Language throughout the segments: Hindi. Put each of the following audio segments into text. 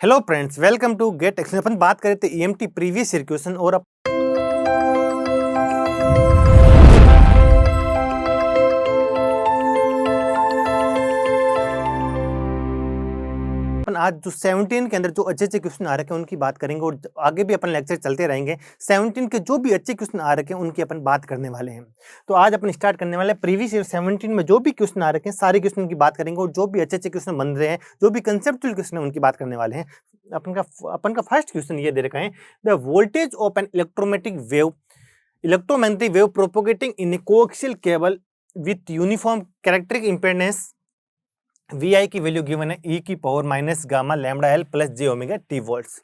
Hello friends, welcome to gate action. अपन बात करें तो ईएमटी प्रीवियस ईयर क्वेश्चन और अपन आज जो 17 के अंदर जो अच्छे क्वेश्चन आ रखे हैं उनकी बात करेंगे और आगे भी अपन लेक्चर चलते रहेंगे। 17 के जो भी अच्छे क्वेश्चन आ रखे हैं उनकी अपन बात करने वाले हैं। तो आज अपन स्टार्ट करने वाले हैं प्रीवियस ईयर 17 में जो भी क्वेश्चन आ रखे हैं सारे क्वेश्चन की बात करेंगे और जो भी अच्छे क्वेश्चन बन रहे हैं, जो भी कंसेप्चुअल क्वेश्चन है उनकी बात करने वाले हैं। अपन का फर्स्ट क्वेश्चन ये दे रखा है, the voltage of an electromagnetic wave propagating in a coaxial cable with uniform characteristic impedance VI की वैल्यू गिवन है e की power minus gamma lambda l plus j omega t volts.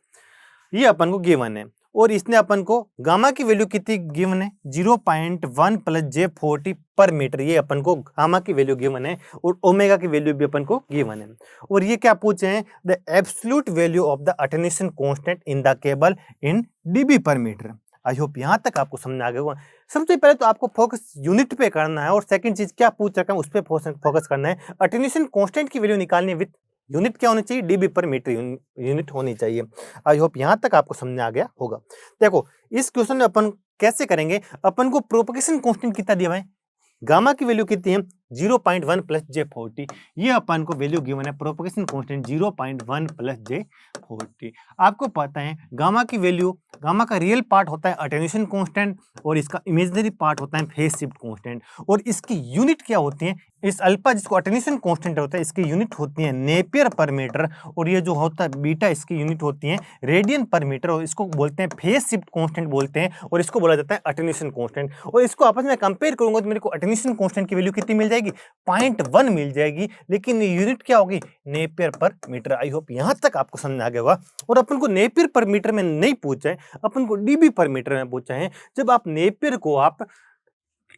ये अपन को गिवन है और इसने अपन को गामा की वैल्यू कितनी गिवन है 0.1 प्लस J40 पर मीटर। ये अपन को गामा की वैल्यू गिवन है और ओमेगा की वैल्यू भी अपन को गिवन है। और ये क्या पूछे हैं, the absolute value of the attenuation constant in the cable in dB पर मीटर। आई होप यहाँ तक आपको समझ आ गया होगा। सबसे पहले तो आपको फोकस यूनिट पे करना है और सेकंड चीज क्या पूछ रखा है उस पर फोकस करना है। अटेन्यूएशन कांस्टेंट की वैल्यू निकालनी है विद यूनिट क्या होनी चाहिए, डीबी पर मीटर यूनिट होनी चाहिए। आई होप यहाँ तक आपको समझ आ गया होगा। देखो इस क्वेश्चन में अपन कैसे करेंगे, अपन को प्रोपगेशन कांस्टेंट कितना दिया हुआ है, गामा की वैल्यू कितनी है 0.1 प्लस J40। ये अपन को वैल्यू गिवन है प्रोपगेशन कांस्टेंट 0.1 प्लस J40। आपको पता है गामा की वैल्यू, गामा का रियल पार्ट होता है अटेन्यूएशन कांस्टेंट और इसका इमेजिनरी पार्ट होता है फेज शिफ्ट कांस्टेंट। और इसकी यूनिट क्या होती है, इस अल्फा जिसको अटेन्यूएशन कांस्टेंट होता है इसकी यूनिट होती है नेपियर पर मीटर और ये जो होता है बीटा इसकी यूनिट होती है रेडियन पर मीटर और इसको बोलते हैं फेज शिफ्ट कांस्टेंट बोलते हैं और इसको बोला जाता है अटेन्यूएशन कांस्टेंट। और इसको आपस में कंपेयर करूंगा तो मेरे को अटेन्यूएशन कांस्टेंट की वैल्यू कितनी मिल जाएगी 0.1 मिल जाएगी, लेकिन यूनिट क्या होगी नेपियर पर मीटर। आई होप यहां तक आपको समझ आ गया होगा। और अपन को नेपियर पर मीटर में नहीं पूछा है, अपन को डीबी पर मीटर में पूछा है। जब आप नेपियर को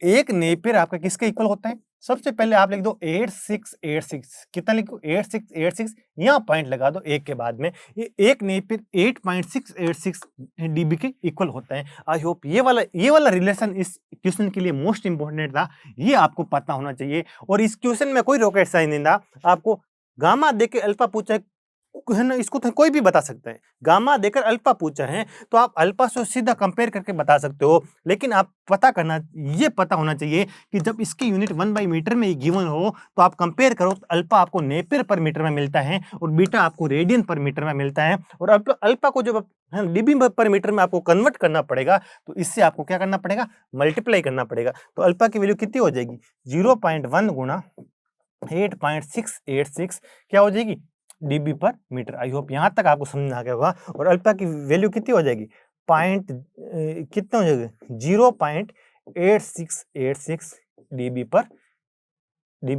एक नेपियर आपका किसके इक्वल होता है, सबसे पहले आप लिख दो 8686। कितना लिखो 8686, यहाँ पॉइंट लगा दो एक के बाद में। ये एक नेपियर 8.686 डीबी के इक्वल होता है। आई होप ये वाला रिलेशन इस क्वेश्चन के लिए मोस्ट इंपोर्टेंट था, ये आपको पता होना चाहिए। और इस क्वेश्चन में कोई रॉकेट साइंस नहीं था, आपको गामा देके अल्फा पूछा है ना, इसको तो कोई भी बता सकता है। गामा देकर अल्फा पूछा है तो आप अल्फा से सीधा कंपेयर करके बता सकते हो, लेकिन आप ये पता होना चाहिए कि जब इसकी यूनिट 1 मीटर में गिवन हो तो आप कंपेयर करो तो अल्फा आपको नेपियर पर मीटर में मिलता है और बीटा आपको रेडियन पर मीटर में मिलता है। और अल्फा को जब डीबी पर मीटर में आपको कन्वर्ट करना पड़ेगा तो इससे आपको क्या करना पड़ेगा, मल्टीप्लाई करना पड़ेगा। तो अल्फा की वैल्यू कितनी हो जाएगी 0.1 गुणा 8.686 क्या हो जाएगी डीबी पर मीटर। आई होप यहाँ तक आपको समझ आ गया होगा। और अल्फा की वैल्यू कितनी हो जाएगी कितना हो जाएगा 0.8686 डीबी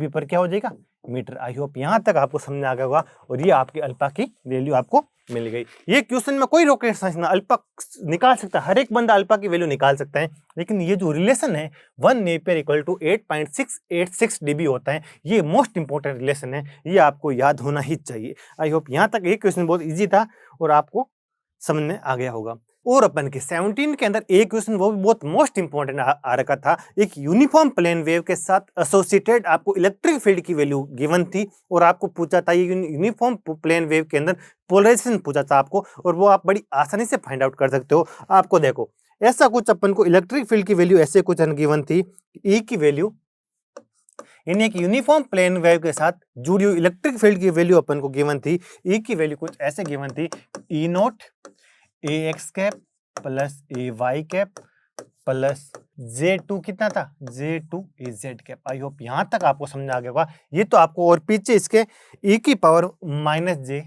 पर क्या हो जाएगा मीटर। आई होप यहाँ तक आपको समझ आ गया होगा। और ये आपकी अल्फा की वैल्यू आपको मिल गई। ये क्वेश्चन में कोई रॉकेट साइंस ना, अल्फा निकाल सकता है, हर एक बंदा अल्फा की वैल्यू निकाल सकता है, लेकिन ये जो रिलेशन है 1 नेपियर इक्वल टू 8.686 डीबी होता है, ये मोस्ट इंपॉर्टेंट रिलेशन है, ये आपको याद होना ही चाहिए। आई होप यहाँ तक ये क्वेश्चन बहुत ईजी था और आपको समझ में आ गया होगा। और अपन के 17 के अंदर एक क्वेश्चन वो भी बहुत मोस्ट इंपॉर्टेंट आ रखा था, एक यूनिफॉर्म प्लेन वेव के साथ एसोसिएटेड आपको इलेक्ट्रिक फील्ड की वैल्यू गिवन थी और आपको पूछा था ये यूनिफॉर्म प्लेन वेव के अंदर पोलराइजेशन पूछा था आपको, और वो आप बड़ी आसानी से फाइंड आउट कर सकते हो। आपको देखो ऐसा कुछ अपन को इलेक्ट्रिक फील्ड की वैल्यू ऐसे कुछ गिवन थी, ई की वैल्यू यानी एक यूनिफॉर्म प्लेन वेव के साथ जुड़ी हुई इलेक्ट्रिक फील्ड की वैल्यू अपन को गिवन थी, ई की वैल्यू कुछ ऐसे गिवन थी e naught a x cap plus A Y cap plus J2 कितना था J2 a z cap. I hope यहाँ तक आपको समझ आ गया होगा। ये तो आपको और पीछे इसके e की power minus J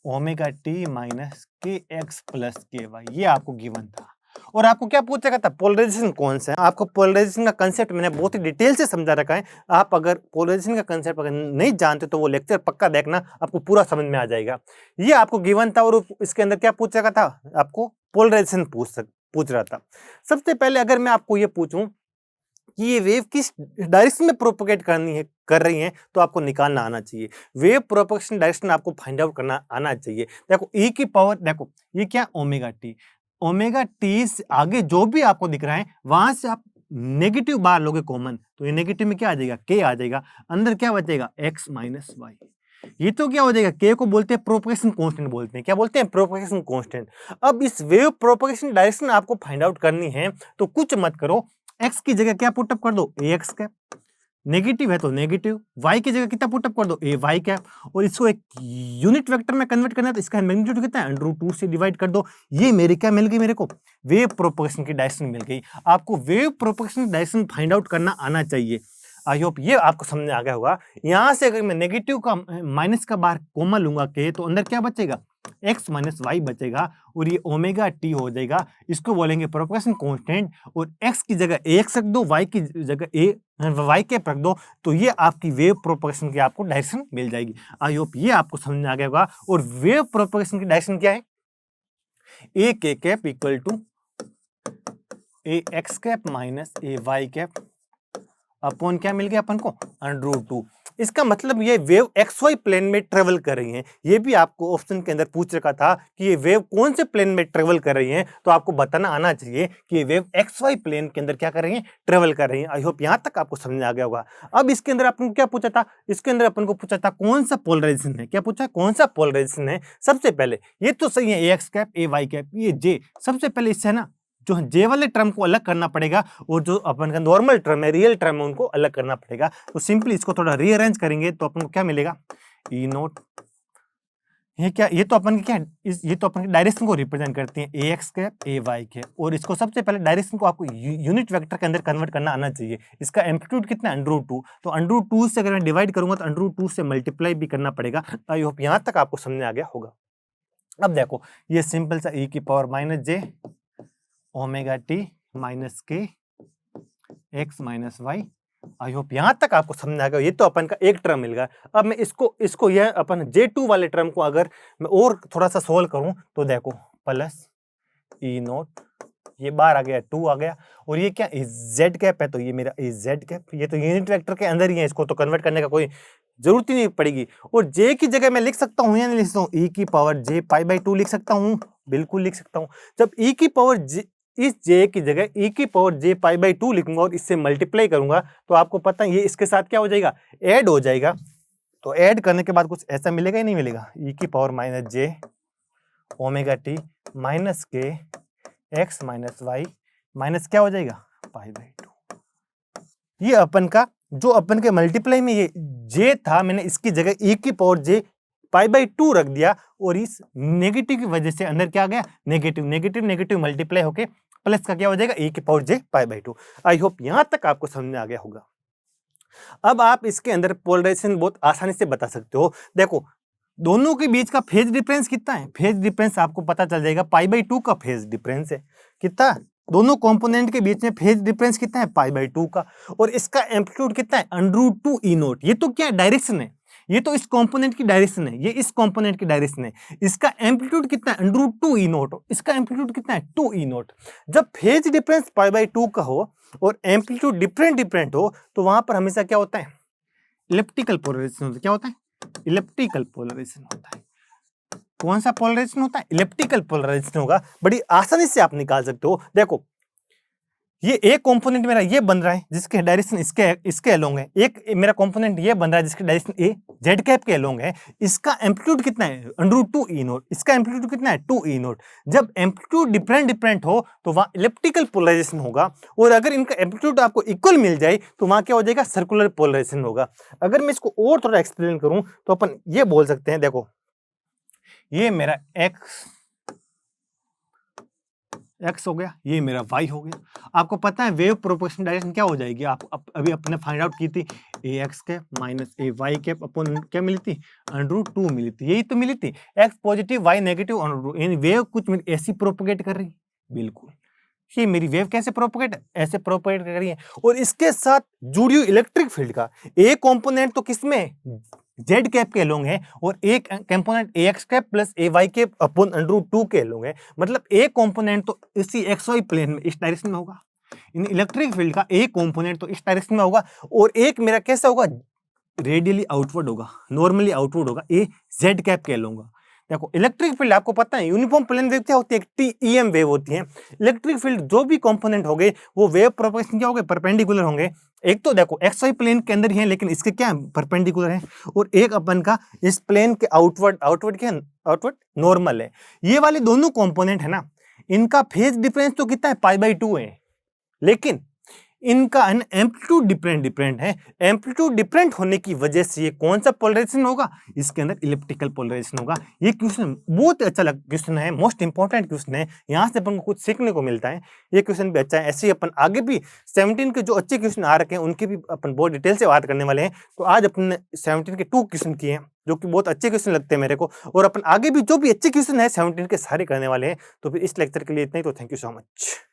omega T minus K x plus के वाई, ये आपको गिवन था। और आपको क्या पूछा था, पोलराइजेशन कौन सा है। आपको पोलराइजेशन का कंसेप्ट मैंने बहुत ही डिटेल से समझा रखा है। आप अगर पोलराइजेशन का कंसेप्ट अगर नहीं जानते तो वो लेक्चर पक्का देखना, आपको पूरा समझ में आ जाएगा। ये आपको गिवन था और इसके अंदर क्या पूछा था, आपको पोलराइजेशन पूछ रहा था। सबसे पहले अगर मैं आपको ये पूछूं कि ये वेव किस डायरेक्शन में प्रोपोगेट कर रही है तो आपको निकालना आना चाहिए। वेव प्रोपोगेशन डायरेक्शन आपको फाइंड आउट करना आना चाहिए। देखो ई की पावर, देखो ये क्या ओमेगा टी से आगे जो भी आपको दिख रहा है वहां से आप नेगेटिव बाहर लोगे कॉमन, तो ये नेगेटिव में क्या आ जाएगा के आ जाएगा, अंदर क्या बचेगा एक्स माइनस वाई। ये तो क्या हो जाएगा, के को बोलते हैं प्रोपगेशन कांस्टेंट बोलते हैं, क्या बोलते हैं, प्रोपगेशन कांस्टेंट। अब इस वेव प्रोपगेशन डायरेक्शन आपको फाइंड आउट करनी है, तो कुछ मत करो, एक्स की जगह क्या पुटअप कर दो, ए एक्स कैप, नेगेटिव है तो नेगेटिव, वाई की जगह कितना पुटअप कर दो, ए वाई कैप, और इसको एक यूनिट वेक्टर में कन्वर्ट करना है तो इसका मैग्नीट्यूड कितना है, √2 से डिवाइड कर दो। ये मेरी क्या मिल गई, मेरे को वेव प्रोपगेशन की डायरेक्शन मिल गई। आपको wave propagation direction find out करना आना चाहिए। आई होप ये आपको समझ में आ गया होगा। यहां से अगर मैं नेगेटिव का माइनस का बाहर कॉमन लूंगा के, तो अंदर क्या बचेगा, x माइनस वाई बचेगा, और ये ओमेगा टी हो जाएगा। इसको बोलेंगे प्रोपगेशन कांस्टेंट, और x की जगह ax रख दो, y की जगह a वाई कैप रख दो, तो ये आपकी वेव प्रोपगेशन की आपको डायरेक्शन मिल जाएगी। आई होप ये आपको समझ में आ गया होगा। और वेव प्रोपगेशन की डायरेक्शन क्या है, A K cap equal to A x cap minus A Y cap upon क्या मिल गया अपन को, √2। इसका मतलब ये वेव एक्स वाई प्लेन में ट्रेवल कर रही हैं। ये भी आपको ऑप्शन के अंदर पूछ रखा था कि ये वेव कौन से प्लेन में ट्रेवल कर रही हैं, तो आपको बताना आना चाहिए कि ये वेव एक्स वाई प्लेन के अंदर क्या कर रही हैं, ट्रेवल कर रही हैं। आई होप यहाँ तक आपको समझ में आ गया होगा। अब इसके अंदर अपन को क्या पूछा था, इसके अंदर अपन को पूछा था कौन सा पोलराइजेशन है, क्या पूछा, कौन सा पोलराइजेशन है। सबसे पहले ये तो सही है, a x cap a Y cap, ये जे, सबसे पहले इससे है ना जो जे वाले टर्म को अलग करना पड़ेगा, और जो अपन का नॉर्मल टर्म है, रियल टर्म है, उनको अलग करना पड़ेगा। तो सिंपली इसको थोड़ा रीअरेंज करेंगे तो अपन को क्या मिलेगा, ई नोट, ये क्या, ये तो अपन की क्या, ये तो अपन की डायरेक्शन को रिप्रेजेंट करती है, a x cap a Y cap, और इसको सबसे पहले डायरेक्शन को आपको यूनिट वेक्टर के अंदर कन्वर्ट करना आना चाहिए। इसका एम्पलीट्यूड कितना है, √2, तो √2 से अगर मैं डिवाइड करूंगा तो √2 से मल्टीप्लाई भी करना पड़ेगा। आई होप यहां तक आपको समझ में आ गया होगा। अब देखो ये सिंपल सा e की power minus J omega T minus K X minus Y. I hope यहां तक आपको समझ आ गया। ये तो अपन का एक टर्म मिल गया। अब मैं इसको यह अपन J2 वाले टर्म को अगर मैं और थोड़ा सा सोल्व करूं तो देखो प्लस ई नोट, ये बार आ गया 2 आ गया, और ये क्या z कैप है, तो ये मेरा z कैप, ये तो यूनिट वेक्टर के अंदर ही है, इसको तो कन्वर्ट करने का कोई जरूरत ही नहीं पड़ेगी। और j की जगह मैं लिख सकता हूँ या नहीं लिख सकता हूँ, e की पावर j π/2 लिख सकता हूँ, बिल्कुल लिख सकता हूँ। जब e की पावर j, इस j की जगह e की पावर j π/2 लिखूंगा और इससे मल्टीप्लाई करूंगा, तो आपको पता है ये इसके साथ क्या हो जाएगा, ऐड हो जाएगा। तो ऐड करने के बाद कुछ ऐसा मिलेगा ही नहीं मिलेगा, e की power minus j omega T minus K X minus Y minus क्या हो जाएगा, π/2। ये अपन का जो अपन के मल्टीप्लाई में ये j था, मैंने इसकी जगह e की पावर j π/2 रख दिया, और इस नेगेटिव की वजह से अंदर क्या आ गया, नेगेटिव नेगेटिव नेगेटिव मल्टीप्लाई होके प्लस का क्या हो जाएगा, e की पावर j π/2। आई होप यहां तक आपको समझ में आ गया होगा। अब आप इसके अंदर पोलराइजेशन बहुत आसानी से बता सकते हो। देखो दोनों के बीच का फेज डिफरेंस कितना है, फेज डिफरेंस आपको पता चल जाएगा, π/2 का फेज डिफरेंस है कितना, दोनों कंपोनेंट के बीच में फेज डिफरेंस कितना है, π/2 का, और इसका एम्पलीट्यूड कितना है, √2 ई नोट। ये तो क्या डायरेक्शन है, ये तो इस कंपोनेंट की डायरेक्शन है, ये इस कंपोनेंट की डायरेक्शन है। इसका एम्पलीट्यूड कितना है, √2 ई नोट, इसका एम्पलीट्यूड कितना है, 2 ई नोट। जब फेज डिफरेंस π/2 का हो और एम्पलीट्यूड डिफरेंट हो, तो वहां पर हमेशा क्या होता है, इलिप्टिकल पोलराइजेशन होता है। क्या होता है, इलिप्टिकल पोलराइजेशन होता है। कौन सा पोलराइजेशन होता है, इलिप्टिकल पोलराइजेशन होगा। बड़ी आसानी से आप निकाल सकते हो। देखो ये एक कंपोनेंट मेरा ये बन रहा है जिसके डायरेक्शन इसके अलोंग है, एक मेरा कंपोनेंट ये बन रहा है जिसके डायरेक्शन ए जेड कैप के अलोंग है। इसका एम्पलीट्यूड कितना है, √2 ई नोट, इसका एम्पलीट्यूड कितना है, 2 ई नोट। जब एम्पलीट्यूड डिफरेंट हो तो वहां इलिप्टिकल पोलराइजेशन होगा, और अगर इनका एम्पलीट्यूड आपको इक्वल मिल जाए तो वहां क्या हो जाएगा, सर्कुलर पोलराइजेशन होगा। अगर मैं इसको और थोड़ा एक्सप्लेन करूं तो अपन ये बोल सकते हैं, देखो ये मेरा x हो गया, ये मेरा y हो गया। आपको पता है वेव प्रोपोगेशन डायरेक्शन क्या हो जाएगी, आप अभी अपने फाइंड आउट की थी, ए x cap minus A Y cap upon क्या मिली थी, √2 मिली थी, यही तो मिली थी। x पॉजिटिव वाई नेगेटिव, यानी वेव कुछ ऐसी प्रोपोगेट कर रही, बिल्कुल ये मेरी वेव कैसे प्रोपोगेट, ऐसे प्रोपोगेट कर रही है। और इसके साथ जुड़ी हुई इलेक्ट्रिक फील्ड का एक कंपोनेंट तो किसमें, जेड कैप के अलोंग है, और एक component A x cap plus A Y cap upon √2 के अलोंग है। मतलब एक कंपोनेंट तो इसी एक्स वाई प्लेन में इस डायरेक्शन में होगा, इन इलेक्ट्रिक फील्ड का एक कंपोनेंट तो इस डायरेक्शन में होगा, और एक मेरा कैसा होगा, रेडियली आउटवर्ड होगा, नॉर्मली आउटवर्ड होगा, ए जेड कैप के अलोंग होगा। देखो इलेक्ट्रिक फील्ड आपको पता है यूनिफॉर्म प्लेन वेव क्या होती है, टीईएम वेव होती है। इलेक्ट्रिक फील्ड जो भी कंपोनेंट हो गए वो वेव प्रोपगेशन क्या होंगे, परपेंडिकुलर होंगे। एक तो देखो एक्स वाई प्लेन के अंदर ही है लेकिन इसके क्या परपेंडिकुलर है, और एक अपन का इस प्लेन के आउटवर्ड क्या है, आउटवर्ड नॉर्मल है। ये वाले दोनों कंपोनेंट है ना, इनका फेज डिफरेंस तो कितना है, π/2 है, लेकिन इनका एम्पलीट्यूड डिफरेंट है। एम्पलीट्यूड डिफरेंट होने की वजह से ये कौन सा पोलराइजेशन होगा, इसके अंदर इलिप्टिकल पोलराइजेशन होगा। ये क्वेश्चन बहुत अच्छा क्वेश्चन है, मोस्ट इंपॉर्टेंट क्वेश्चन है, यहाँ से अपन को कुछ सीखने को मिलता है। ये क्वेश्चन भी अच्छा है। ऐसे ही अपन आगे भी 17 के जो अच्छे क्वेश्चन आ रखे हैं उनकी भी अपन बहुत डिटेल से बात करने वाले हैं। तो आज अपन 17 के 2 क्वेश्चन किए हैं जो कि बहुत अच्छे क्वेश्चन लगते हैं मेरे को, और अपन आगे भी जो भी अच्छे क्वेश्चन है 17 के सारे करने वाले हैं। तो फिर इस लेक्चर के लिए इतना ही। तो थैंक यू सो मच।